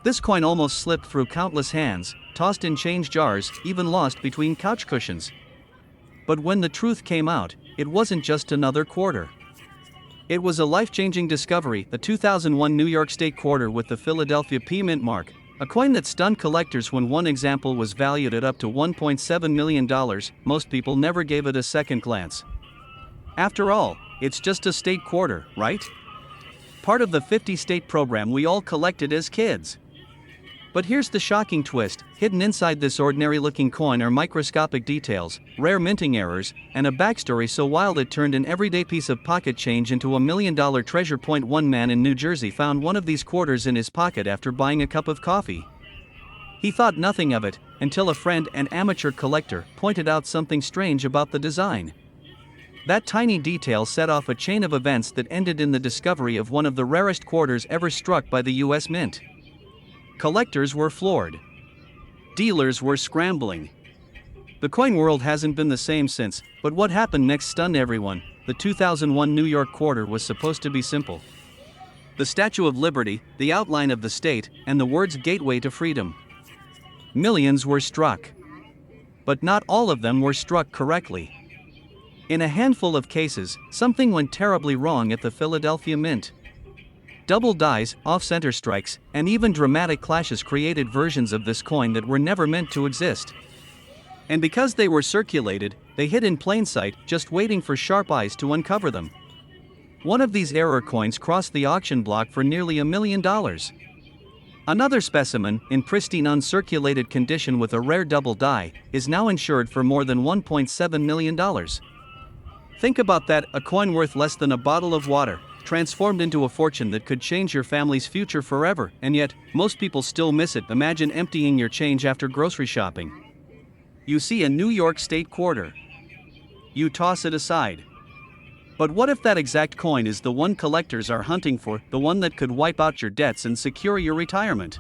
This coin almost slipped through countless hands, tossed in change jars, even lost between couch cushions. But when the truth came out, it wasn't just another quarter. It was a life-changing discovery, the 2001 New York State quarter with the Philadelphia P mint mark, a coin that stunned collectors when one example was valued at up to $1.7 million. Most people never gave it a second glance. After all, it's just a state quarter, right? Part of the 50-state program we all collected as kids. But here's the shocking twist: hidden inside this ordinary-looking coin are microscopic details, rare minting errors, and a backstory so wild it turned an everyday piece of pocket change into a million-dollar treasure. One man in New Jersey found one of these quarters in his pocket after buying a cup of coffee. He thought nothing of it, until a friend, an amateur collector, pointed out something strange about the design. That tiny detail set off a chain of events that ended in the discovery of one of the rarest quarters ever struck by the US Mint. Collectors were floored. Dealers were scrambling. The coin world hasn't been the same since, but what happened next stunned everyone. The 2001 New York quarter was supposed to be simple. The Statue of Liberty, the outline of the state, and the words "Gateway to Freedom." Millions were struck. But not all of them were struck correctly. In a handful of cases, something went terribly wrong at the Philadelphia Mint. Double dies, off-center strikes, and even dramatic clashes created versions of this coin that were never meant to exist. And because they were circulated, they hid in plain sight, just waiting for sharp eyes to uncover them. One of these error coins crossed the auction block for nearly $1 million. Another specimen, in pristine uncirculated condition with a rare double die, is now insured for more than $1.7 million. Think about that: a coin worth less than a bottle of water, transformed into a fortune that could change your family's future forever, and yet, most people still miss it. Imagine emptying your change after grocery shopping. You see a New York State quarter. You toss it aside. But what if that exact coin is the one collectors are hunting for, the one that could wipe out your debts and secure your retirement?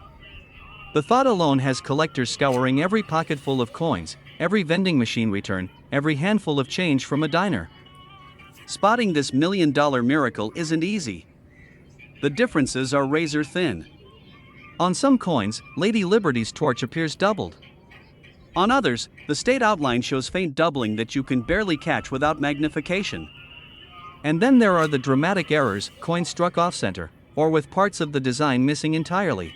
The thought alone has collectors scouring every pocketful of coins, every vending machine return, every handful of change from a diner. Spotting this million-dollar miracle isn't easy. The differences are razor thin. On some coins, Lady Liberty's torch appears doubled. On others, the state outline shows faint doubling that you can barely catch without magnification. And then there are the dramatic errors, coins struck off-center, or with parts of the design missing entirely.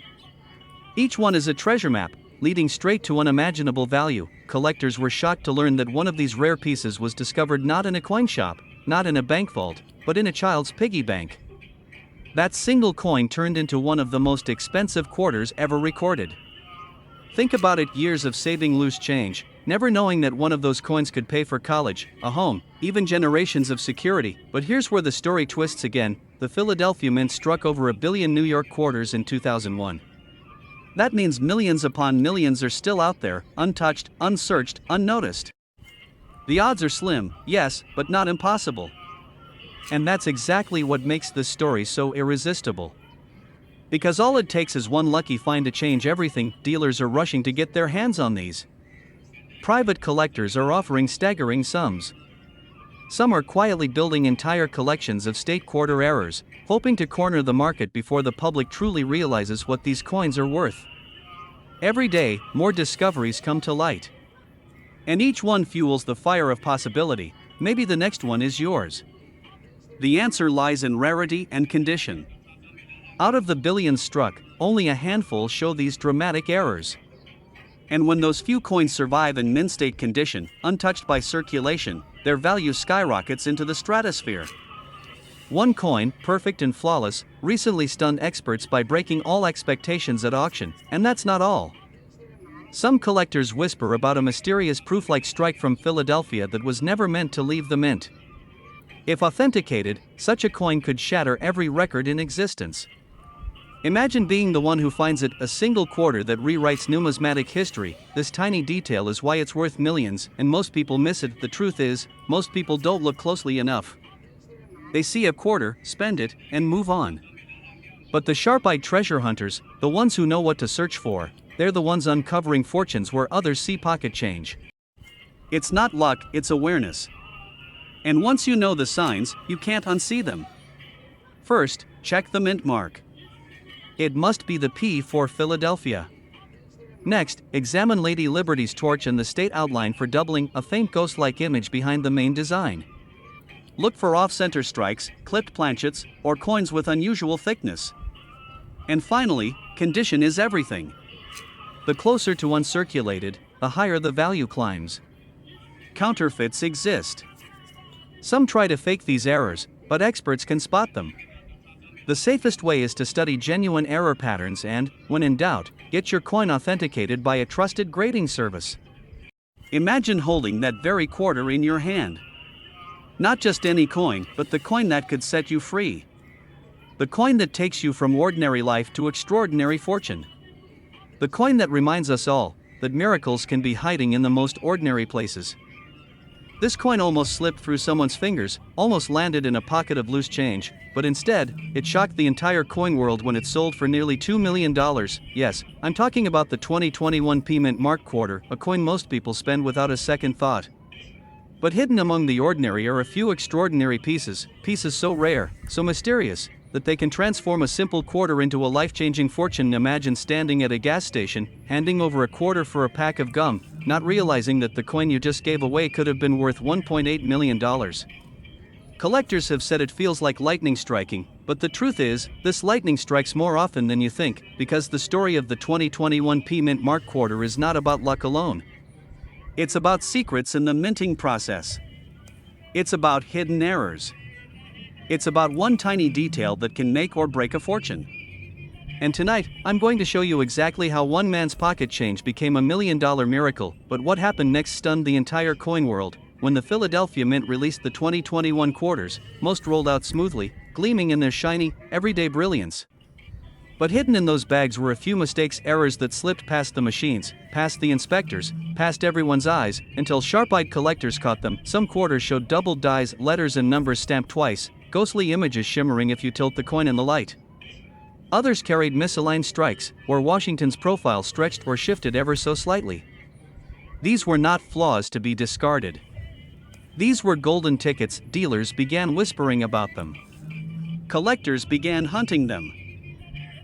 Each one is a treasure map, leading straight to unimaginable value. Collectors were shocked to learn that one of these rare pieces was discovered not in a coin shop, not in a bank vault, but in a child's piggy bank. That single coin turned into one of the most expensive quarters ever recorded. Think about it: years of saving loose change, never knowing that one of those coins could pay for college, a home, even generations of security. But here's where the story twists again: the Philadelphia Mint struck over 1 billion New York quarters in 2001. That means millions upon millions are still out there, untouched, unsearched, unnoticed. The odds are slim, yes, but not impossible. And that's exactly what makes this story so irresistible. Because all it takes is one lucky find to change everything. Dealers are rushing to get their hands on these. Private collectors are offering staggering sums. Some are quietly building entire collections of state quarter errors, hoping to corner the market before the public truly realizes what these coins are worth. Every day, more discoveries come to light. And each one fuels the fire of possibility. Maybe the next one is yours. The answer lies in rarity and condition. Out of the billions struck, only a handful show these dramatic errors. And when those few coins survive in mint state condition, untouched by circulation, their value skyrockets into the stratosphere. One coin, perfect and flawless, recently stunned experts by breaking all expectations at auction, and that's not all. Some collectors whisper about a mysterious proof-like strike from Philadelphia that was never meant to leave the mint. If authenticated, such a coin could shatter every record in existence. Imagine being the one who finds it, a single quarter that rewrites numismatic history. This tiny detail is why it's worth millions, and most people miss it. The truth is, most people don't look closely enough. They see a quarter, spend it, and move on. But the sharp-eyed treasure hunters, the ones who know what to search for, they're the ones uncovering fortunes where others see pocket change. It's not luck, it's awareness. And once you know the signs, you can't unsee them. First, check the mint mark. It must be the P for Philadelphia. Next, examine Lady Liberty's torch and the state outline for doubling, a faint ghost-like image behind the main design. Look for off-center strikes, clipped planchets, or coins with unusual thickness. And finally, condition is everything. The closer to uncirculated, the higher the value climbs. Counterfeits exist. Some try to fake these errors, but experts can spot them. The safest way is to study genuine error patterns and, when in doubt, get your coin authenticated by a trusted grading service. Imagine holding that very quarter in your hand. Not just any coin, but the coin that could set you free. The coin that takes you from ordinary life to extraordinary fortune. The coin that reminds us all that miracles can be hiding in the most ordinary places. This coin almost slipped through someone's fingers, almost landed in a pocket of loose change, but instead, it shocked the entire coin world when it sold for nearly $2 million. Yes, I'm talking about the 2021 P Mint Mark quarter, a coin most people spend without a second thought. But hidden among the ordinary are a few extraordinary pieces so rare, so mysterious, that they can transform a simple quarter into a life-changing fortune. Imagine standing at a gas station, handing over a quarter for a pack of gum, not realizing that the coin you just gave away could have been worth $1.8 million. Collectors have said it feels like lightning striking, but the truth is, this lightning strikes more often than you think, because the story of the 2021 P Mint Mark quarter is not about luck alone. It's about secrets in the minting process. It's about hidden errors. It's about one tiny detail that can make or break a fortune. And tonight, I'm going to show you exactly how one man's pocket change became $1 million miracle, but what happened next stunned the entire coin world. When the Philadelphia Mint released the 2021 quarters, most rolled out smoothly, gleaming in their shiny, everyday brilliance. But hidden in those bags were a few mistakes, errors that slipped past the machines, past the inspectors, past everyone's eyes, until sharp-eyed collectors caught them. Some quarters showed doubled dies, letters and numbers stamped twice, ghostly images shimmering if you tilt the coin in the light. Others carried misaligned strikes, where Washington's profile stretched or shifted ever so slightly. These were not flaws to be discarded. These were golden tickets. Dealers began whispering about them. Collectors began hunting them.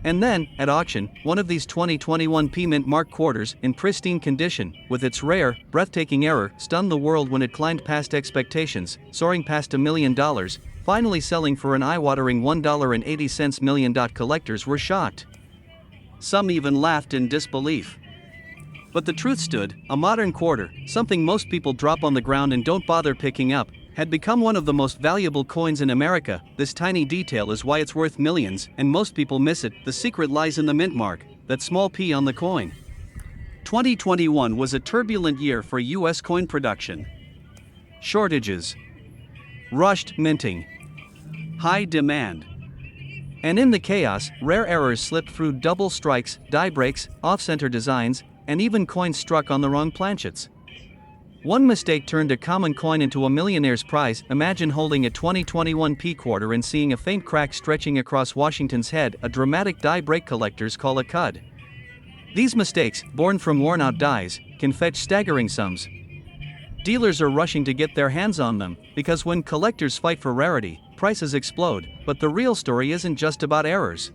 And then, at auction, one of these 2021 P Mint Mark quarters, in pristine condition, with its rare, breathtaking error, stunned the world when it climbed past expectations, soaring past $1 million, finally selling for an eye-watering $1.80 million. Collectors were shocked. Some even laughed in disbelief. But the truth stood: a modern quarter, something most people drop on the ground and don't bother picking up, had become one of the most valuable coins in America. This tiny detail is why it's worth millions, and most people miss it. The secret lies in the mint mark, that small P on the coin. 2021 was a turbulent year for U.S. coin production. Shortages, rushed minting, high demand. And in the chaos, rare errors slipped through: double strikes, die breaks, off-center designs, and even coins struck on the wrong planchets. One mistake turned a common coin into a millionaire's prize. Imagine holding a 2021 P quarter and seeing a faint crack stretching across Washington's head, a dramatic die break collectors call a cud. These mistakes, born from worn-out dies, can fetch staggering sums. Dealers are rushing to get their hands on them, because when collectors fight for rarity, prices explode. But the real story isn't just about errors.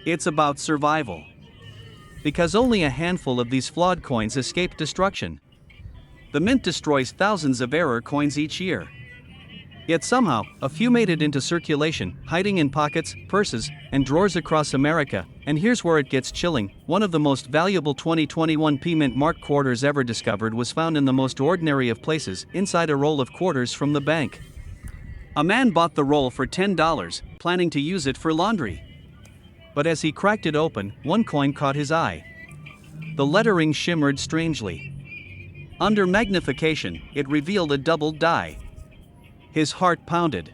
It's about survival. Because only a handful of these flawed coins escape destruction. The mint destroys thousands of error coins each year. Yet somehow, a few made it into circulation, hiding in pockets, purses, and drawers across America. And here's where it gets chilling: one of the most valuable 2021 P Mint Mark quarters ever discovered was found in the most ordinary of places, inside a roll of quarters from the bank. A man bought the roll for $10, planning to use it for laundry. But as he cracked it open, one coin caught his eye. The lettering shimmered strangely. Under magnification, it revealed a doubled die. His heart pounded.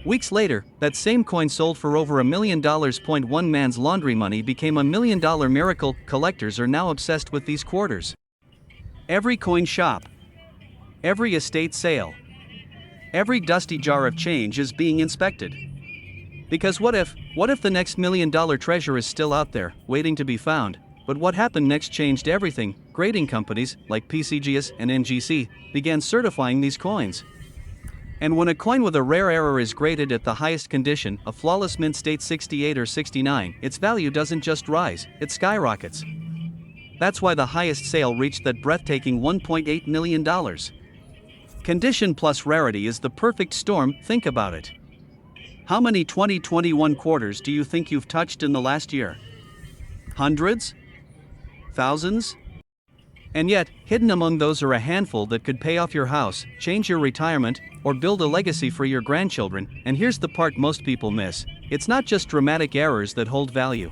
Weeks later, that same coin sold for over $1 million. One man's laundry money became $1 million miracle. Collectors are now obsessed with these quarters. Every coin shop, every estate sale, every dusty jar of change is being inspected. Because what if the next $1 million treasure is still out there, waiting to be found? But what happened next changed everything. Grading companies, like PCGS and NGC, began certifying these coins. And when a coin with a rare error is graded at the highest condition, a flawless mint state 68 or 69, its value doesn't just rise, it skyrockets. That's why the highest sale reached that breathtaking $1.8 million. Condition plus rarity is the perfect storm, think about it. How many 2021 quarters do you think you've touched in the last year? Hundreds? Thousands? And yet, hidden among those are a handful that could pay off your house, change your retirement, or build a legacy for your grandchildren. And here's the part most people miss: it's not just dramatic errors that hold value.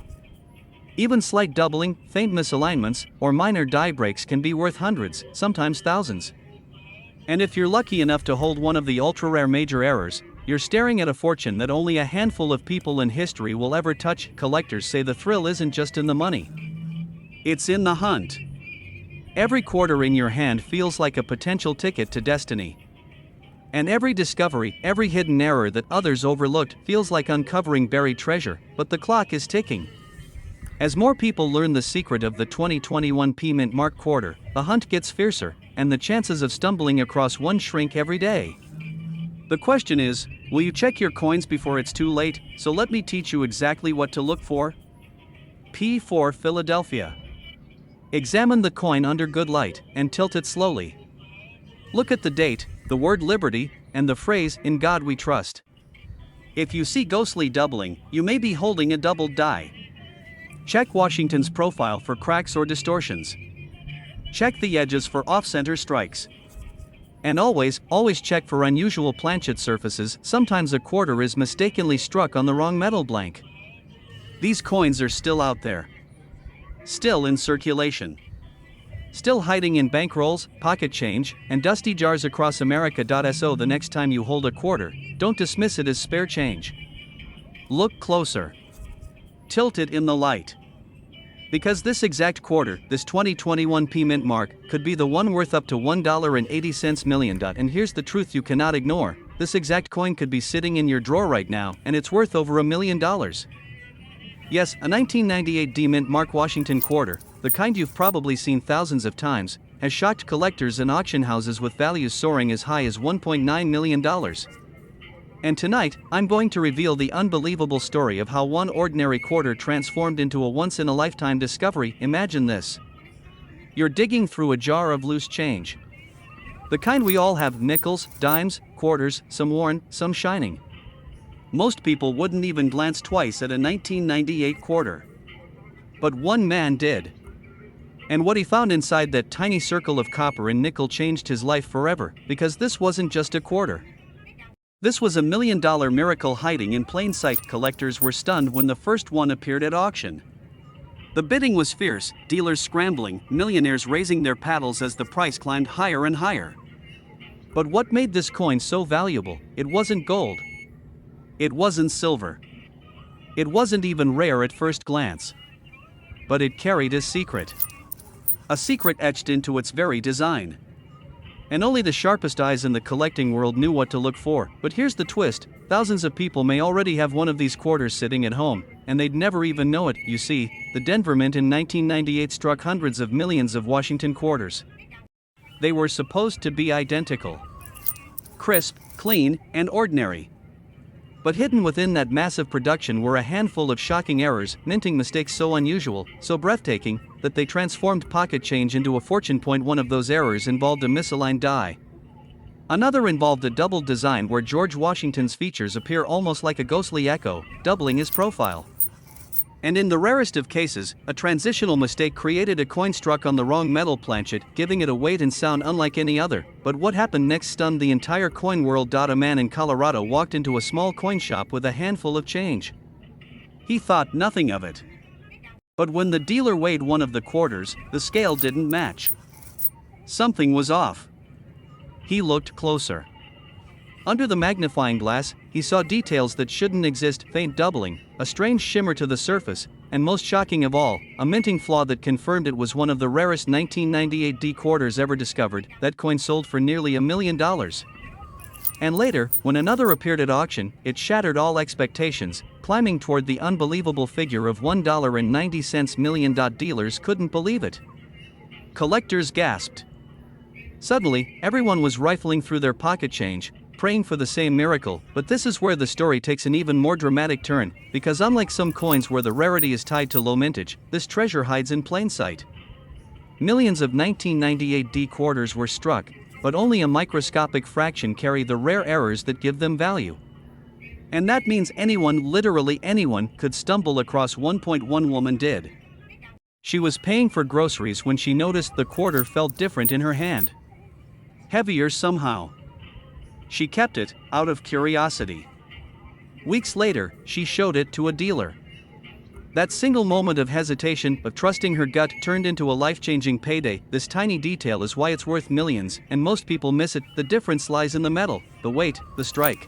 Even slight doubling, faint misalignments, or minor die breaks can be worth hundreds, sometimes thousands. And if you're lucky enough to hold one of the ultra-rare major errors, you're staring at a fortune that only a handful of people in history will ever touch. Collectors say the thrill isn't just in the money. It's in the hunt. Every quarter in your hand feels like a potential ticket to destiny. And every discovery, every hidden error that others overlooked, feels like uncovering buried treasure, but the clock is ticking. As more people learn the secret of the 2021 P Mint Mark quarter, the hunt gets fiercer, and the chances of stumbling across one shrink every day. The question is, will you check your coins before it's too late? So let me teach you exactly what to look for. P4 Philadelphia. Examine the coin under good light, and tilt it slowly. Look at the date, the word liberty, and the phrase, "In God we trust." If you see ghostly doubling, you may be holding a doubled die. Check Washington's profile for cracks or distortions. Check the edges for off-center strikes. And always check for unusual planchet surfaces. Sometimes a quarter is mistakenly struck on the wrong metal blank. These coins are still out there. Still in circulation. Still hiding in bankrolls, pocket change, and dusty jars across America. So the next time you hold a quarter, don't dismiss it as spare change. Look closer. Tilt it in the light. Because this exact quarter, this 2021 P Mint Mark, could be the one worth up to $1.80 million. And here's the truth you cannot ignore: this exact coin could be sitting in your drawer right now, and it's worth over $1 million. Yes, a 1998 D Mint Mark Washington quarter, the kind you've probably seen thousands of times, has shocked collectors and auction houses with values soaring as high as $1.9 million. And tonight, I'm going to reveal the unbelievable story of how one ordinary quarter transformed into a once-in-a-lifetime discovery. Imagine this. You're digging through a jar of loose change. The kind we all have: nickels, dimes, quarters, some worn, some shining. Most people wouldn't even glance twice at a 1998 quarter. But one man did. And what he found inside that tiny circle of copper and nickel changed his life forever, because this wasn't just a quarter. This was $1 million miracle hiding in plain sight. Collectors were stunned when the first one appeared at auction. The bidding was fierce, dealers scrambling, millionaires raising their paddles as the price climbed higher and higher. But what made this coin so valuable? It wasn't gold. It wasn't silver. It wasn't even rare at first glance. But it carried a secret. A secret etched into its very design. And only the sharpest eyes in the collecting world knew what to look for. But here's the twist: thousands of people may already have one of these quarters sitting at home, and they'd never even know it. You see, the Denver Mint in 1998 struck hundreds of millions of Washington quarters. They were supposed to be identical. Crisp, clean, and ordinary. But hidden within that massive production were a handful of shocking errors, minting mistakes so unusual, so breathtaking, that they transformed pocket change into a fortune. One of those errors involved a misaligned die. Another involved a doubled design where George Washington's features appear almost like a ghostly echo, doubling his profile. And in the rarest of cases, a transitional mistake created a coin struck on the wrong metal planchet, giving it a weight and sound unlike any other. But what happened next stunned the entire coin world. A man in Colorado walked into a small coin shop with a handful of change. He thought nothing of it. But when the dealer weighed one of the quarters, the scale didn't match. Something was off. He looked closer. Under the magnifying glass, he saw details that shouldn't exist: faint doubling, a strange shimmer to the surface, and most shocking of all, a minting flaw that confirmed it was one of the rarest 1998 D quarters ever discovered. That coin sold for nearly $1 million. And later, when another appeared at auction, it shattered all expectations, climbing toward the unbelievable figure of $1.90 million. Dealers couldn't believe it. Collectors gasped. Suddenly, everyone was rifling through their pocket change, praying for the same miracle, but this is where the story takes an even more dramatic turn, because unlike some coins where the rarity is tied to low mintage, this treasure hides in plain sight. Millions of 1998 D quarters were struck, but only a microscopic fraction carry the rare errors that give them value. And that means anyone, literally anyone, could stumble across 1.1 woman did. She was paying for groceries when she noticed the quarter felt different in her hand. Heavier somehow. She kept it, out of curiosity. Weeks later, she showed it to a dealer. That single moment of hesitation, of trusting her gut, turned into a life-changing payday. This tiny detail is why it's worth millions, and most people miss it. The difference lies in the metal, the weight, the strike.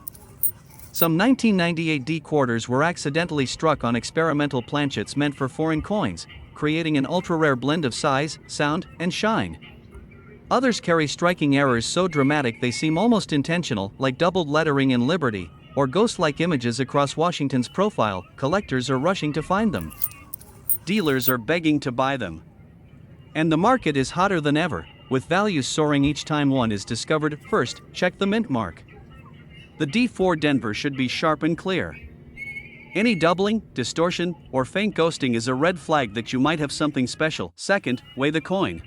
Some 1998 D quarters were accidentally struck on experimental planchets meant for foreign coins, creating an ultra-rare blend of size, sound, and shine. Others carry striking errors so dramatic they seem almost intentional, like doubled lettering in Liberty, or ghost-like images across Washington's profile. Collectors are rushing to find them. Dealers are begging to buy them. And the market is hotter than ever, with values soaring each time one is discovered. First, check the mint mark. The D4 Denver should be sharp and clear. Any doubling, distortion, or faint ghosting is a red flag that you might have something special. Second, weigh the coin.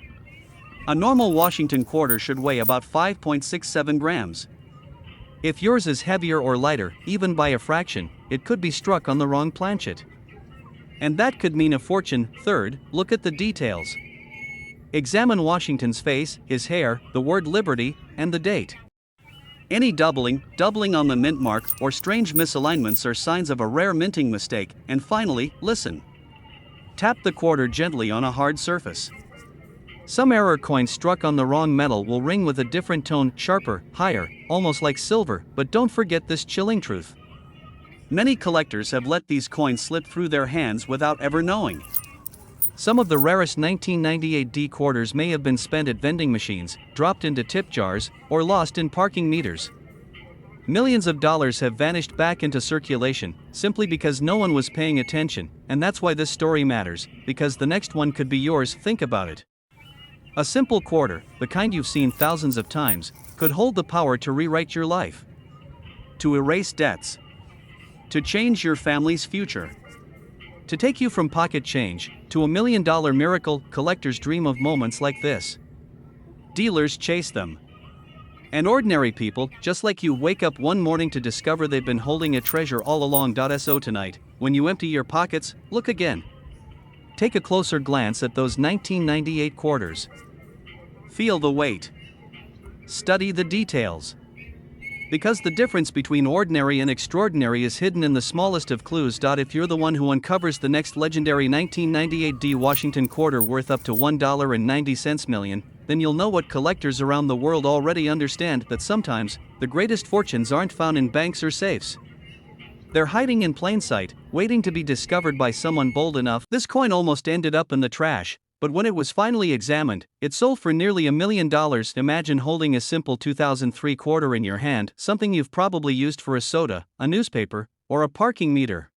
A normal Washington quarter should weigh about 5.67 grams. If yours is heavier or lighter, even by a fraction, it could be struck on the wrong planchet. And that could mean a fortune. Third, look at the details. Examine Washington's face, his hair, the word Liberty, and the date. Any doubling on the mint mark, or strange misalignments are signs of a rare minting mistake. And finally, listen. Tap the quarter gently on a hard surface. Some error coins struck on the wrong metal will ring with a different tone, sharper, higher, almost like silver. But don't forget this chilling truth. Many collectors have let these coins slip through their hands without ever knowing. Some of the rarest 1998 D quarters may have been spent at vending machines, dropped into tip jars, or lost in parking meters. Millions of dollars have vanished back into circulation, simply because no one was paying attention, and that's why this story matters, because the next one could be yours. Think about it. A simple quarter, the kind you've seen thousands of times, could hold the power to rewrite your life. To erase debts. To change your family's future. To take you from pocket change to $1 million miracle. Collectors dream of moments like this. Dealers chase them. And ordinary people, just like you, wake up one morning to discover they've been holding a treasure all along. So tonight, when you empty your pockets, look again. Take a closer glance at those 1998 quarters. Feel the weight. Study the details. Because the difference between ordinary and extraordinary is hidden in the smallest of clues. If you're the one who uncovers the next legendary 1998 D Washington quarter worth up to $1.90 million, then you'll know what collectors around the world already understand, that sometimes, the greatest fortunes aren't found in banks or safes. They're hiding in plain sight, waiting to be discovered by someone bold enough. This coin almost ended up in the trash, but when it was finally examined, it sold for nearly $1 million. Imagine holding a simple 2003 quarter in your hand, something you've probably used for a soda, a newspaper, or a parking meter.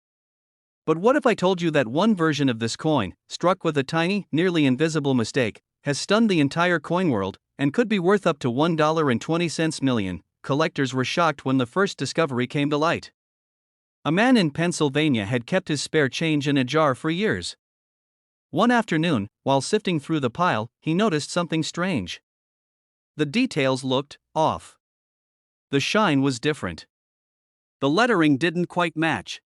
But what if I told you that one version of this coin, struck with a tiny, nearly invisible mistake, has stunned the entire coin world, and could be worth up to $1.20 million? Collectors were shocked when the first discovery came to light. A man in Pennsylvania had kept his spare change in a jar for years. One afternoon, while sifting through the pile, he noticed something strange. The details looked off. The shine was different. The lettering didn't quite match.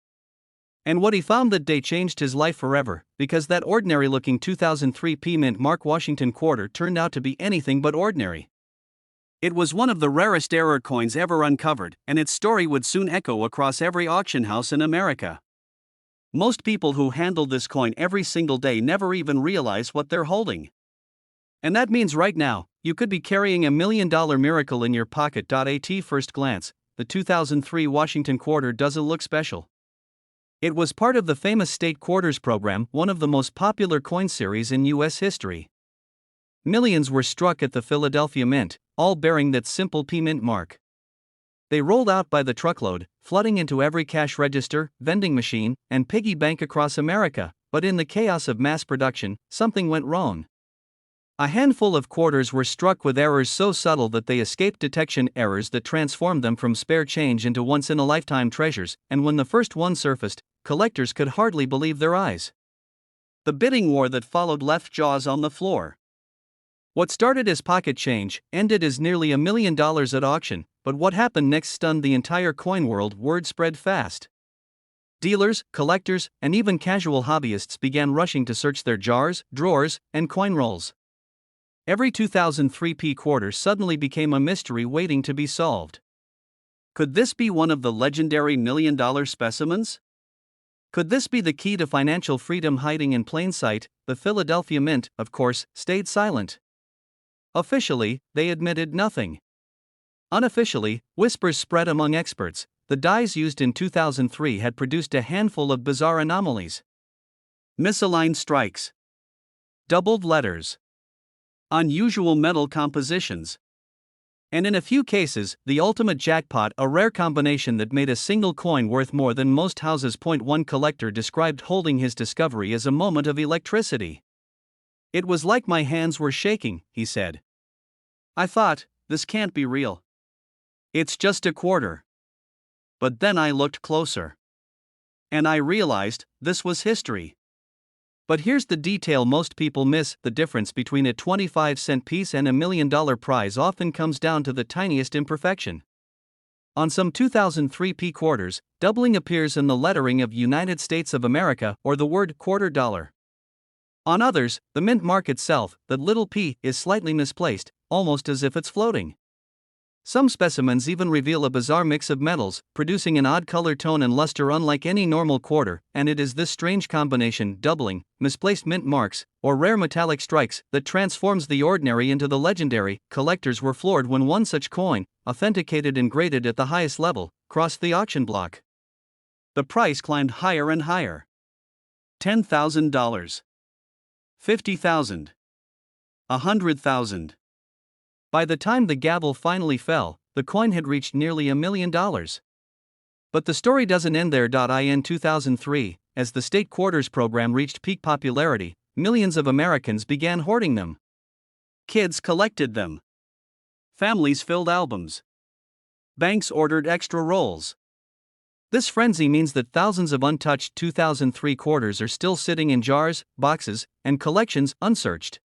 And what he found that day changed his life forever, because that ordinary-looking 2003 P Mint Mark Washington quarter turned out to be anything but ordinary. It was one of the rarest error coins ever uncovered, and its story would soon echo across every auction house in America. Most people who handle this coin every single day never even realize what they're holding. And that means right now, you could be carrying $1 million miracle in your pocket. At first glance, the 2003 Washington quarter doesn't look special. It was part of the famous State Quarters program, one of the most popular coin series in U.S. history. Millions were struck at the Philadelphia Mint, all bearing that simple P Mint mark. They rolled out by the truckload, flooding into every cash register, vending machine, and piggy bank across America, but in the chaos of mass production, something went wrong. A handful of quarters were struck with errors so subtle that they escaped detection, errors that transformed them from spare change into once-in-a-lifetime treasures, and when the first one surfaced, collectors could hardly believe their eyes. The bidding war that followed left jaws on the floor. What started as pocket change ended as nearly $1 million at auction, but what happened next stunned the entire coin world. Word spread fast. Dealers, collectors, and even casual hobbyists began rushing to search their jars, drawers, and coin rolls. Every 2003p quarter suddenly became a mystery waiting to be solved. Could this be one of the legendary $1 million specimens? Could this be the key to financial freedom hiding in plain sight? The Philadelphia Mint, of course, stayed silent. Officially, they admitted nothing. Unofficially, whispers spread among experts. The dies used in 2003 had produced a handful of bizarre anomalies. Misaligned strikes, doubled letters, unusual metal compositions, and in a few cases, the ultimate jackpot, a rare combination that made a single coin worth more than most houses. One collector described holding his discovery as a moment of electricity. "It was like my hands were shaking," he said. "I thought, this can't be real. It's just a quarter." But then I looked closer. And I realized, this was history. But here's the detail most people miss: the difference between a 25-cent piece and $1 million prize often comes down to the tiniest imperfection. On some 2003p quarters, doubling appears in the lettering of United States of America or the word quarter dollar. On others, the mint mark itself, the little p, is slightly misplaced, almost as if it's floating. Some specimens even reveal a bizarre mix of metals, producing an odd color tone and luster unlike any normal quarter, and it is this strange combination, doubling, misplaced mint marks, or rare metallic strikes, that transforms the ordinary into the legendary. Collectors were floored when one such coin, authenticated and graded at the highest level, crossed the auction block. The price climbed higher and higher. $10,000. $50,000. $100,000. By the time the gavel finally fell, the coin had reached nearly $1 million. But the story doesn't end there. In 2003, as the state quarters program reached peak popularity, millions of Americans began hoarding them. Kids collected them. Families filled albums. Banks ordered extra rolls. This frenzy means that thousands of untouched 2003 quarters are still sitting in jars, boxes, and collections unsearched.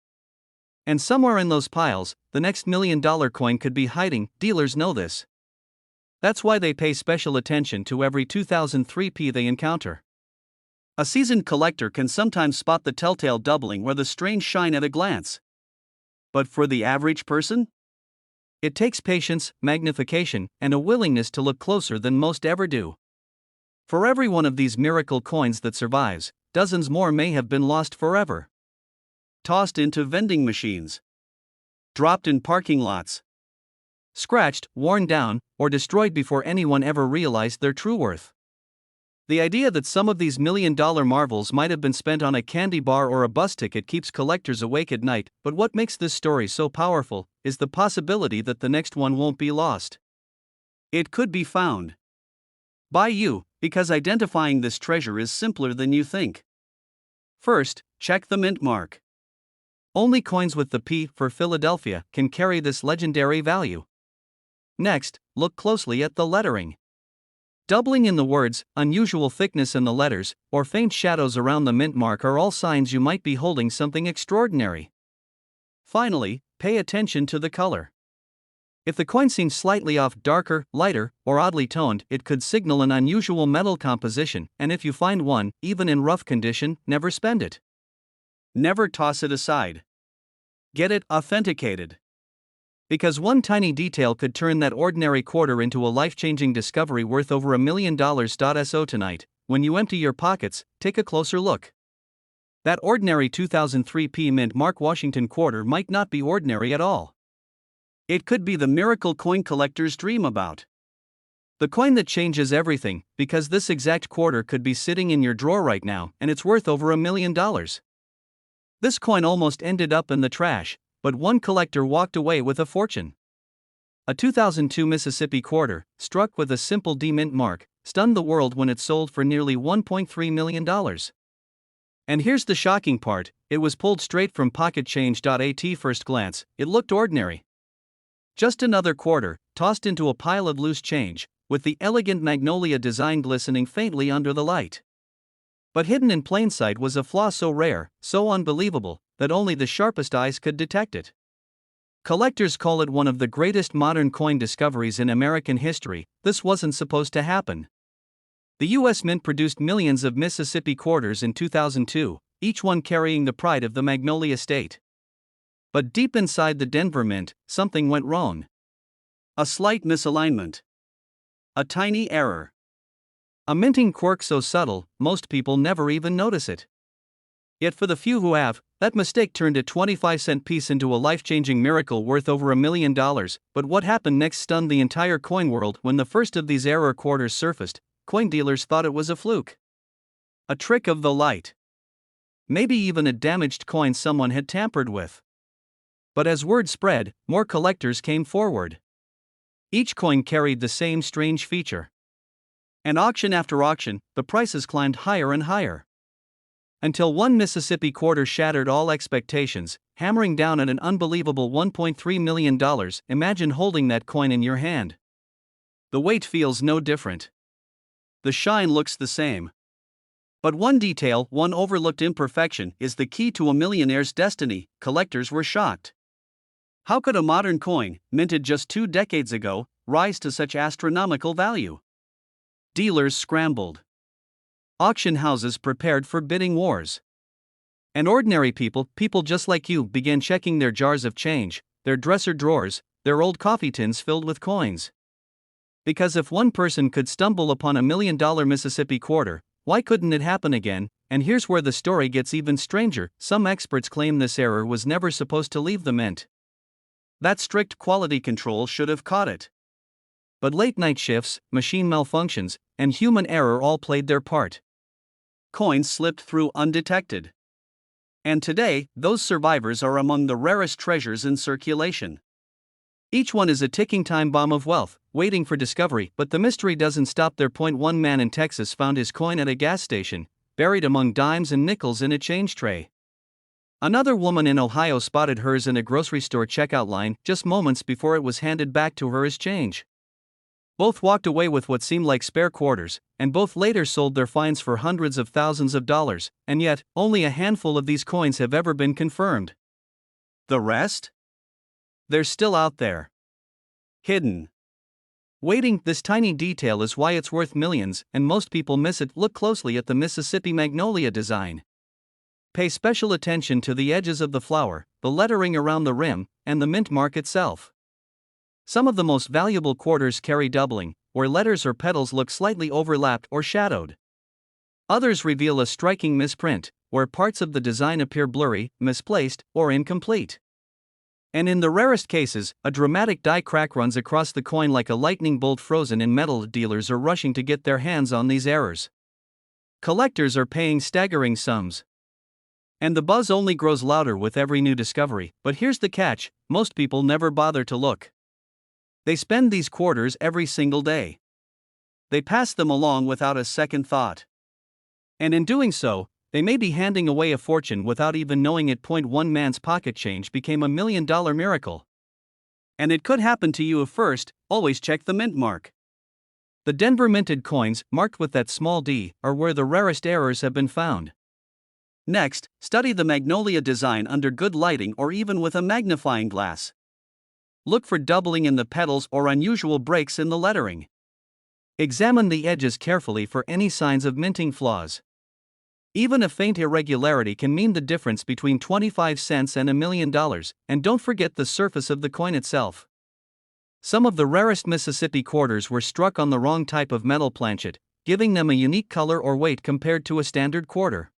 And somewhere in those piles, the next $1 million coin could be hiding. Dealers know this. That's why they pay special attention to every 2003p they encounter. A seasoned collector can sometimes spot the telltale doubling or the strange shine at a glance. But for the average person? It takes patience, magnification, and a willingness to look closer than most ever do. For every one of these miracle coins that survives, dozens more may have been lost forever. Tossed into vending machines, dropped in parking lots, scratched, worn down, or destroyed before anyone ever realized their true worth. The idea that some of these $1 million marvels might have been spent on a candy bar or a bus ticket keeps collectors awake at night. But what makes this story so powerful is the possibility that the next one won't be lost. It could be found by you, because identifying this treasure is simpler than you think. First, check the mint mark. Only coins with the P for Philadelphia can carry this legendary value. Next, look closely at the lettering. Doubling in the words, unusual thickness in the letters, or faint shadows around the mint mark are all signs you might be holding something extraordinary. Finally, pay attention to the color. If the coin seems slightly off, darker, lighter, or oddly toned, it could signal an unusual metal composition, and if you find one, even in rough condition, never spend it. Never toss it aside. Get it authenticated. Because one tiny detail could turn that ordinary quarter into a life-changing discovery worth over $1 million. So tonight, when you empty your pockets, take a closer look. That ordinary 2003p mint mark Washington quarter might not be ordinary at all. It could be the miracle coin collectors dream about. The coin that changes everything, because this exact quarter could be sitting in your drawer right now, and it's worth over $1 million. This coin almost ended up in the trash, but one collector walked away with a fortune. A 2002 Mississippi quarter, struck with a simple D mint mark, stunned the world when it sold for nearly $1.3 million. And here's the shocking part, it was pulled straight from pocket change.at. First glance, it looked ordinary. Just another quarter, tossed into a pile of loose change, with the elegant magnolia design glistening faintly under the light. But hidden in plain sight was a flaw so rare, so unbelievable, that only the sharpest eyes could detect it. Collectors call it one of the greatest modern coin discoveries in American history. This wasn't supposed to happen. The U.S. Mint produced millions of Mississippi quarters in 2002, each one carrying the pride of the Magnolia State. But deep inside the Denver Mint, something went wrong. A slight misalignment. A tiny error. A minting quirk so subtle, most people never even notice it. Yet for the few who have, that mistake turned a 25-cent piece into a life-changing miracle worth over $1 million. But what happened next stunned the entire coin world. When the first of these error quarters surfaced, coin dealers thought it was a fluke. A trick of the light. Maybe even a damaged coin someone had tampered with. But as word spread, more collectors came forward. Each coin carried the same strange feature. And auction after auction, the prices climbed higher and higher. Until one Mississippi quarter shattered all expectations, hammering down at an unbelievable $1.3 million. Imagine holding that coin in your hand. The weight feels no different. The shine looks the same. But one detail, one overlooked imperfection, is the key to a millionaire's destiny. Collectors were shocked. How could a modern coin, minted just 2 decades ago, rise to such astronomical value? Dealers scrambled. Auction houses prepared for bidding wars. And ordinary people just like you, began checking their jars of change, their dresser drawers, their old coffee tins filled with coins. Because if one person could stumble upon $1 million Mississippi quarter, why couldn't it happen again? And here's where the story gets even stranger. Some experts claim this error was never supposed to leave the mint. That strict quality control should have caught it. But late night shifts, machine malfunctions, and human error all played their part. Coins slipped through undetected. And today, those survivors are among the rarest treasures in circulation. Each one is a ticking time bomb of wealth, waiting for discovery. But the mystery doesn't stop there. One man in Texas found his coin at a gas station, buried among dimes and nickels in a change tray. Another woman in Ohio spotted hers in a grocery store checkout line just moments before it was handed back to her as change. Both walked away with what seemed like spare quarters, and both later sold their finds for hundreds of thousands of dollars, and yet, only a handful of these coins have ever been confirmed. The rest? They're still out there. Hidden. Waiting. This tiny detail is why it's worth millions, and most people miss it. Look closely at the Mississippi Magnolia design. Pay special attention to the edges of the flower, the lettering around the rim, and the mint mark itself. Some of the most valuable quarters carry doubling, where letters or petals look slightly overlapped or shadowed. Others reveal a striking misprint, where parts of the design appear blurry, misplaced, or incomplete. And in the rarest cases, a dramatic die crack runs across the coin like a lightning bolt frozen in metal. Dealers are rushing to get their hands on these errors. Collectors are paying staggering sums. And the buzz only grows louder with every new discovery. But here's the catch, most people never bother to look. They spend these quarters every single day. They pass them along without a second thought. And in doing so, they may be handing away a fortune without even knowing it. One man's pocket change became $1 million miracle. And it could happen to you if first, always check the mint mark. The Denver minted coins, marked with that small d, are where the rarest errors have been found. Next, study the Magnolia design under good lighting or even with a magnifying glass. Look for doubling in the petals or unusual breaks in the lettering. Examine the edges carefully for any signs of minting flaws. Even a faint irregularity can mean the difference between 25 cents and $1 million, and don't forget the surface of the coin itself. Some of the rarest Mississippi quarters were struck on the wrong type of metal planchet, giving them a unique color or weight compared to a standard quarter.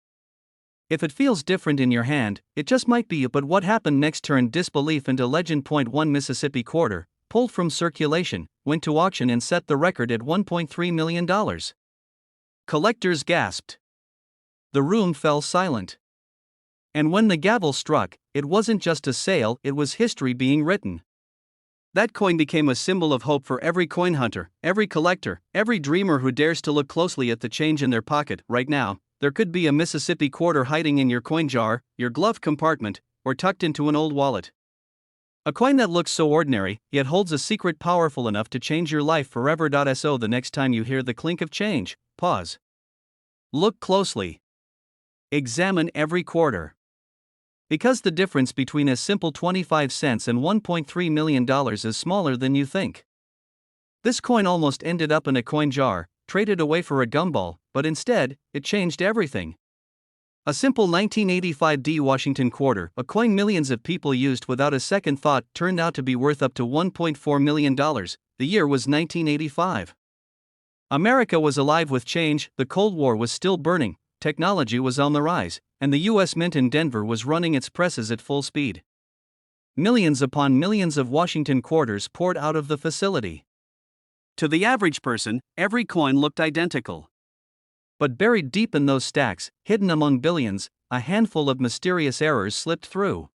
If it feels different in your hand, it just might be. But what happened next turned disbelief into legend. One Mississippi quarter, pulled from circulation, went to auction and set the record at $1.3 million. Collectors gasped. The room fell silent. And when the gavel struck, it wasn't just a sale, it was history being written. That coin became a symbol of hope for every coin hunter, every collector, every dreamer who dares to look closely at the change in their pocket. Right now, there could be a Mississippi quarter hiding in your coin jar, your glove compartment, or tucked into an old wallet. A coin that looks so ordinary, yet holds a secret powerful enough to change your life forever. So the next time you hear the clink of change, pause. Look closely. Examine every quarter. Because the difference between a simple 25 cents and $1.3 million is smaller than you think. This coin almost ended up in a coin jar, traded away for a gumball, but instead, it changed everything. A simple 1985 D Washington quarter, a coin millions of people used without a second thought, turned out to be worth up to $1.4 million. The year was 1985. America was alive with change, the Cold War was still burning, technology was on the rise, and the U.S. Mint in Denver was running its presses at full speed. Millions upon millions of Washington quarters poured out of the facility. To the average person, every coin looked identical. But buried deep in those stacks, hidden among billions, a handful of mysterious errors slipped through.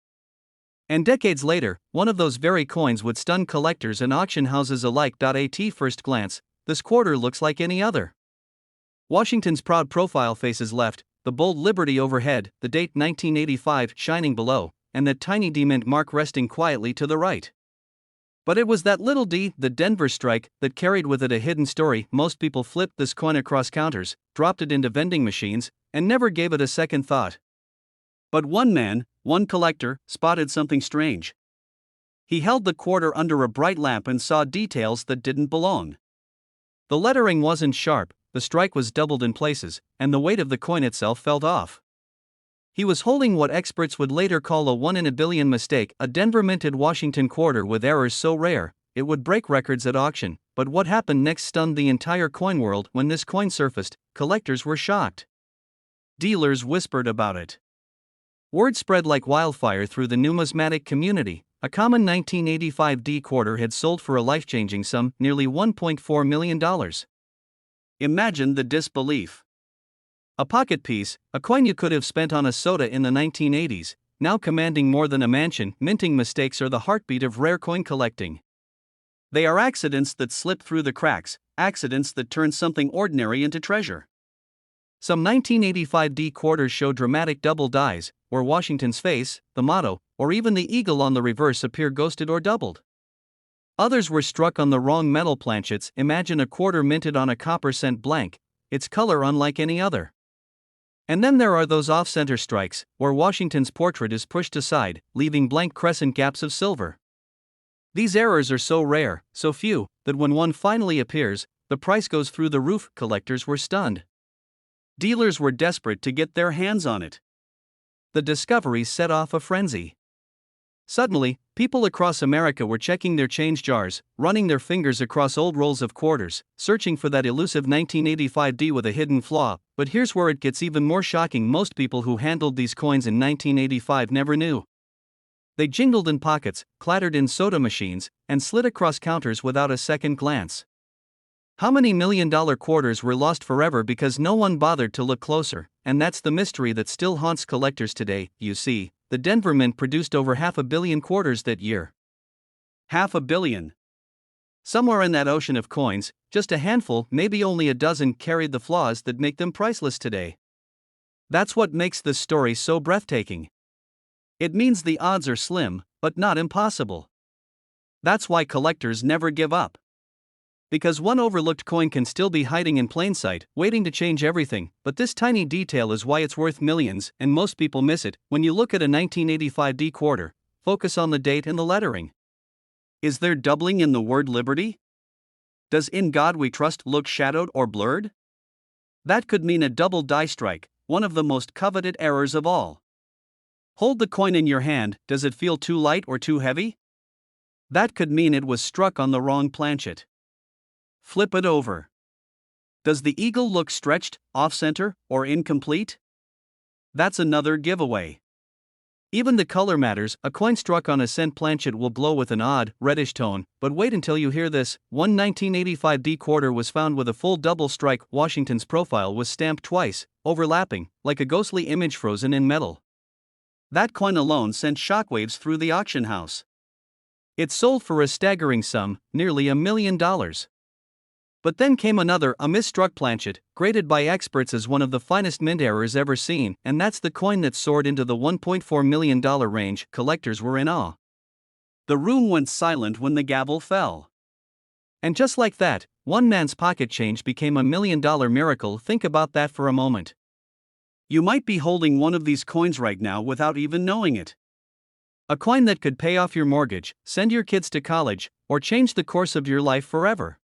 And decades later, one of those very coins would stun collectors and auction houses alike. At first glance, this quarter looks like any other. Washington's proud profile faces left, the bold Liberty overhead, the date 1985 shining below, and that tiny D mint mark resting quietly to the right. But it was that little D, the Denver strike, that carried with it a hidden story. Most people flipped this coin across counters, dropped it into vending machines, and never gave it a second thought. But one man, one collector, spotted something strange. He held the quarter under a bright lamp and saw details that didn't belong. The lettering wasn't sharp, the strike was doubled in places, and the weight of the coin itself felt off. He was holding what experts would later call a 1 in a billion mistake, a Denver minted Washington quarter with errors so rare, it would break records at auction. But what happened next stunned the entire coin world. When this coin surfaced, collectors were shocked. Dealers whispered about it. Word spread like wildfire through the numismatic community. A common 1985 D quarter had sold for a life-changing sum, nearly $1.4 million. Imagine the disbelief. A pocket piece, a coin you could have spent on a soda in the 1980s, now commanding more than a mansion. Minting mistakes are the heartbeat of rare coin collecting. They are accidents that slip through the cracks, accidents that turn something ordinary into treasure. Some 1985 D quarters show dramatic double dies, where Washington's face, the motto, or even the eagle on the reverse appear ghosted or doubled. Others were struck on the wrong metal planchets. Imagine a quarter minted on a copper cent blank, its color unlike any other. And then there are those off-center strikes, where Washington's portrait is pushed aside, leaving blank crescent gaps of silver. These errors are so rare, so few, that when one finally appears, the price goes through the roof. Collectors were stunned. Dealers were desperate to get their hands on it. The discovery set off a frenzy. Suddenly, people across America were checking their change jars, running their fingers across old rolls of quarters, searching for that elusive 1985 D with a hidden flaw. But here's where it gets even more shocking. Most people who handled these coins in 1985 never knew. They jingled in pockets, clattered in soda machines, and slid across counters without a second glance. How many million-dollar quarters were lost forever because no one bothered to look closer? And that's the mystery that still haunts collectors today. You see, the Denver Mint produced over 500 million quarters that year. 500 million. Somewhere in that ocean of coins, just a handful, maybe only a dozen, carried the flaws that make them priceless today. That's what makes this story so breathtaking. It means the odds are slim, but not impossible. That's why collectors never give up. Because one overlooked coin can still be hiding in plain sight, waiting to change everything. But this tiny detail is why it's worth millions, and most people miss it. When you look at a 1985 D quarter, focus on the date and the lettering. Is there doubling in the word liberty? Does "In God We Trust" look shadowed or blurred? That could mean a double die strike, one of the most coveted errors of all. Hold the coin in your hand. Does it feel too light or too heavy? That could mean it was struck on the wrong planchet. Flip it over. Does the eagle look stretched, off-center, or incomplete? That's another giveaway. Even the color matters. A coin struck on a cent planchet will glow with an odd, reddish tone, but wait until you hear this. One 1985 D quarter was found with a full double strike. Washington's profile was stamped twice, overlapping, like a ghostly image frozen in metal. That coin alone sent shockwaves through the auction house. It sold for a staggering sum, nearly $1 million. But then came another, a misstruck planchet, graded by experts as one of the finest mint errors ever seen, and that's the coin that soared into the $1.4 million range. Collectors were in awe. The room went silent when the gavel fell. And just like that, one man's pocket change became a $1 million miracle. Think about that for a moment. You might be holding one of these coins right now without even knowing it. A coin that could pay off your mortgage, send your kids to college, or change the course of your life forever.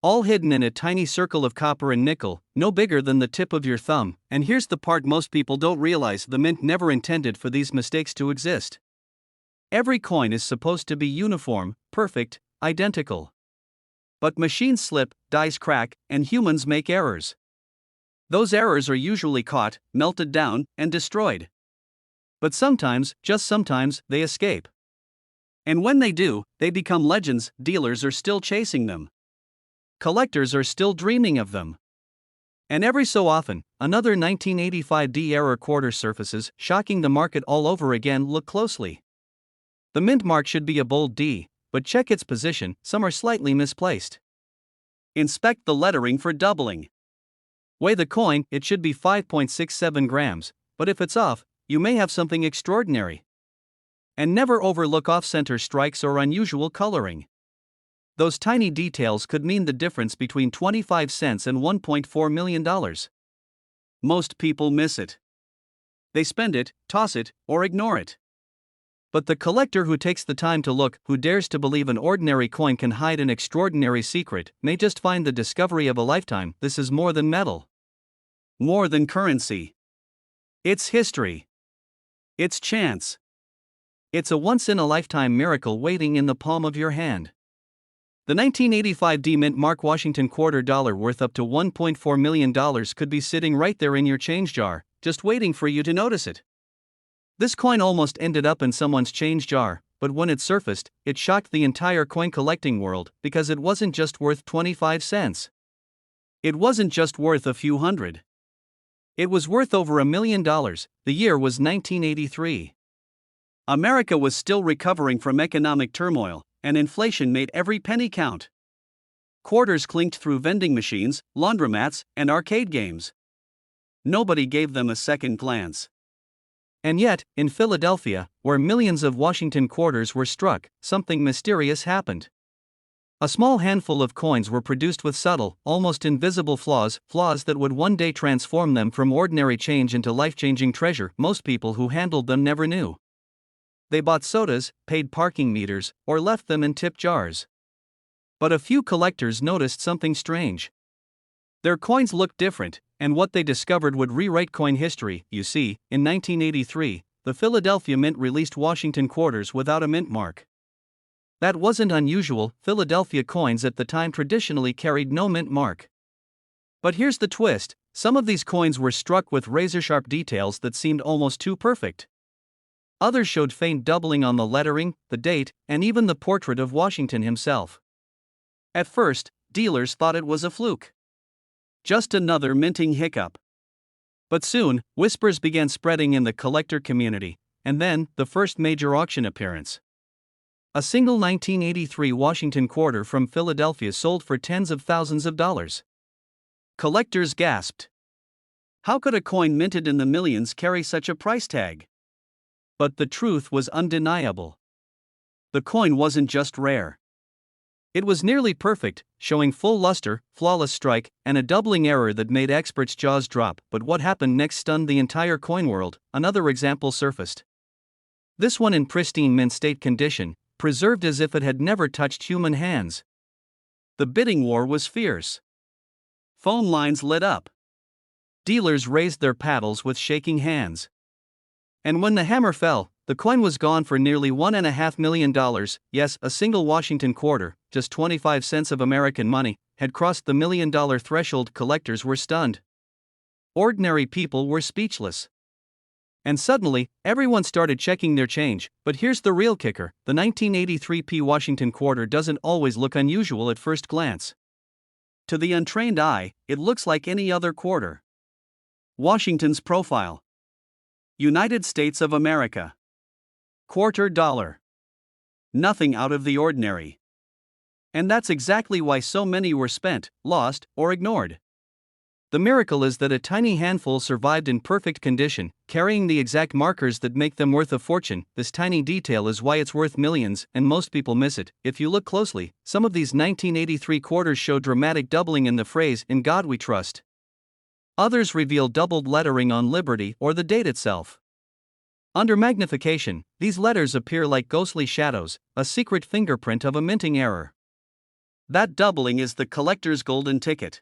All hidden in a tiny circle of copper and nickel, no bigger than the tip of your thumb. And here's the part most people don't realize: the mint never intended for these mistakes to exist. Every coin is supposed to be uniform, perfect, identical. But machines slip, dies crack, and humans make errors. Those errors are usually caught, melted down, and destroyed. But sometimes, just sometimes, they escape. And when they do, they become legends. Dealers are still chasing them. Collectors are still dreaming of them. And every so often, another 1985 D error quarter surfaces, shocking the market all over again. Look closely. The mint mark should be a bold D, but check its position, some are slightly misplaced. Inspect the lettering for doubling. Weigh the coin, it should be 5.67 grams, but if it's off, you may have something extraordinary. And never overlook off-center strikes or unusual coloring. Those tiny details could mean the difference between 25 cents and $1.4 million. Most people miss it. They spend it, toss it, or ignore it. But the collector who takes the time to look, who dares to believe an ordinary coin can hide an extraordinary secret, may just find the discovery of a lifetime. This is more than metal. More than currency. It's history. It's chance. It's a once-in-a-lifetime miracle waiting in the palm of your hand. The 1985 D Mint Mark Washington quarter dollar worth up to $1.4 million could be sitting right there in your change jar, just waiting for you to notice it. This coin almost ended up in someone's change jar, but when it surfaced, it shocked the entire coin collecting world, because it wasn't just worth 25 cents. It wasn't just worth a few hundred. It was worth over $1 million. The year was 1983. America was still recovering from economic turmoil, and inflation made every penny count. Quarters clinked through vending machines, laundromats, and arcade games. Nobody gave them a second glance. And yet, in Philadelphia, where millions of Washington quarters were struck, something mysterious happened. A small handful of coins were produced with subtle, almost invisible flaws that would one day transform them from ordinary change into life-changing treasure. Most people who handled them never knew. They bought sodas, paid parking meters, or left them in tip jars. But a few collectors noticed something strange. Their coins looked different, and what they discovered would rewrite coin history. You see, in 1983, the Philadelphia Mint released Washington quarters without a mint mark. That wasn't unusual. Philadelphia coins at the time traditionally carried no mint mark. But here's the twist: some of these coins were struck with razor-sharp details that seemed almost too perfect. Others showed faint doubling on the lettering, the date, and even the portrait of Washington himself. At first, dealers thought it was a fluke. Just another minting hiccup. But soon, whispers began spreading in the collector community, and then, the first major auction appearance. A single 1983 Washington quarter from Philadelphia sold for tens of thousands of dollars. Collectors gasped. How could a coin minted in the millions carry such a price tag? But the truth was undeniable. The coin wasn't just rare. It was nearly perfect, showing full luster, flawless strike, and a doubling error that made experts' jaws drop. But what happened next stunned the entire coin world. Another example surfaced. This one in pristine mint state condition, preserved as if it had never touched human hands. The bidding war was fierce. Phone lines lit up. Dealers raised their paddles with shaking hands. And when the hammer fell, the coin was gone for nearly $1.5 million. Yes, a single Washington quarter, just 25 cents of American money, had crossed the $1 million threshold. Collectors were stunned. Ordinary people were speechless. And suddenly, everyone started checking their change. But here's the real kicker: the 1983 P Washington quarter doesn't always look unusual at first glance. To the untrained eye, it looks like any other quarter. Washington's profile: United States of America. Quarter dollar. Nothing out of the ordinary. And that's exactly why so many were spent, lost, or ignored. The miracle is that a tiny handful survived in perfect condition, carrying the exact markers that make them worth a fortune. This tiny detail is why it's worth millions, and most people miss it. If you look closely, some of these 1983 quarters show dramatic doubling in the phrase, "In God We Trust." Others reveal doubled lettering on Liberty or the date itself. Under magnification, these letters appear like ghostly shadows, a secret fingerprint of a minting error. That doubling is the collector's golden ticket.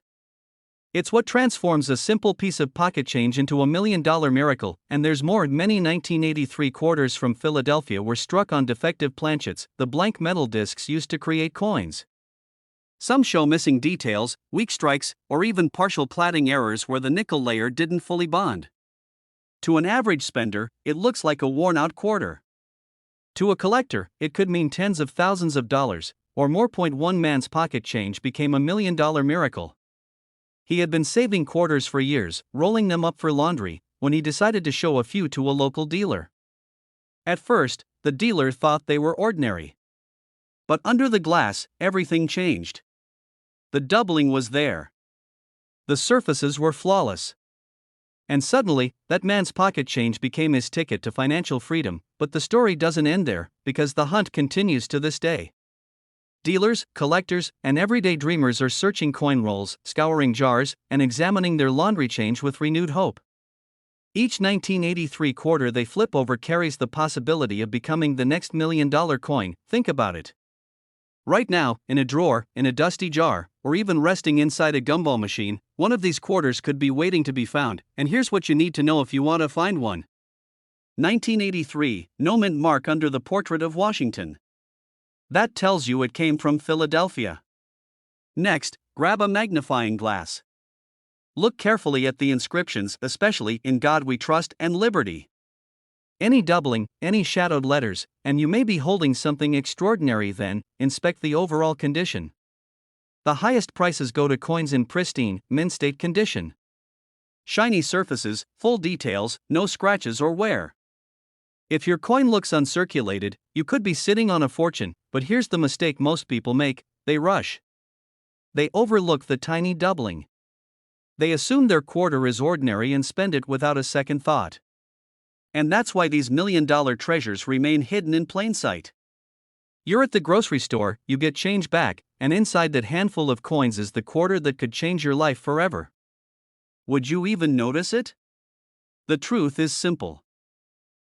It's what transforms a simple piece of pocket change into a $1 million miracle, and there's more. Many 1983 quarters from Philadelphia were struck on defective planchets, the blank metal discs used to create coins. Some show missing details, weak strikes, or even partial cladding errors where the nickel layer didn't fully bond. To an average spender, it looks like a worn-out quarter. To a collector, it could mean tens of thousands of dollars, or more. One man's pocket change became a $1 million miracle. He had been saving quarters for years, rolling them up for laundry, when he decided to show a few to a local dealer. At first, the dealer thought they were ordinary. But under the glass, everything changed. The doubling was there. The surfaces were flawless. And suddenly, that man's pocket change became his ticket to financial freedom. But the story doesn't end there, because the hunt continues to this day. Dealers, collectors, and everyday dreamers are searching coin rolls, scouring jars, and examining their laundry change with renewed hope. Each 1983 quarter they flip over carries the possibility of becoming the next $1 million coin. Think about it. Right now, in a drawer, in a dusty jar, or even resting inside a gumball machine, one of these quarters could be waiting to be found, and here's what you need to know if you want to find one. 1983, no mint mark under the portrait of Washington. That tells you it came from Philadelphia. Next, grab a magnifying glass. Look carefully at the inscriptions, especially "In God We Trust" and "Liberty." Any doubling, any shadowed letters, and you may be holding something extraordinary. Then, inspect the overall condition. The highest prices go to coins in pristine, mint state condition. Shiny surfaces, full details, no scratches or wear. If your coin looks uncirculated, you could be sitting on a fortune, but here's the mistake most people make: they rush. They overlook the tiny doubling. They assume their quarter is ordinary and spend it without a second thought. And that's why these $1 million treasures remain hidden in plain sight. You're at the grocery store, you get change back, and inside that handful of coins is the quarter that could change your life forever. Would you even notice it? The truth is simple.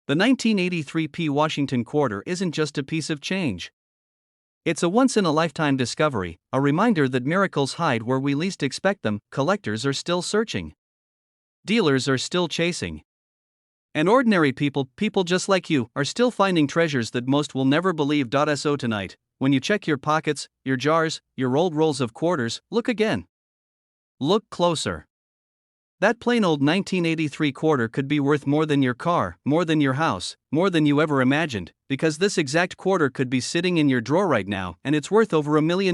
The 1983 P. Washington quarter isn't just a piece of change. It's a once-in-a-lifetime discovery, a reminder that miracles hide where we least expect them. Collectors are still searching. Dealers are still chasing. And ordinary people just like you, are still finding treasures that most will never believe. So tonight, when you check your pockets, your jars, your old rolls of quarters, look again. Look closer. That plain old 1983 quarter could be worth more than your car, more than your house, more than you ever imagined, because this exact quarter could be sitting in your drawer right now, and it's worth over $1 million.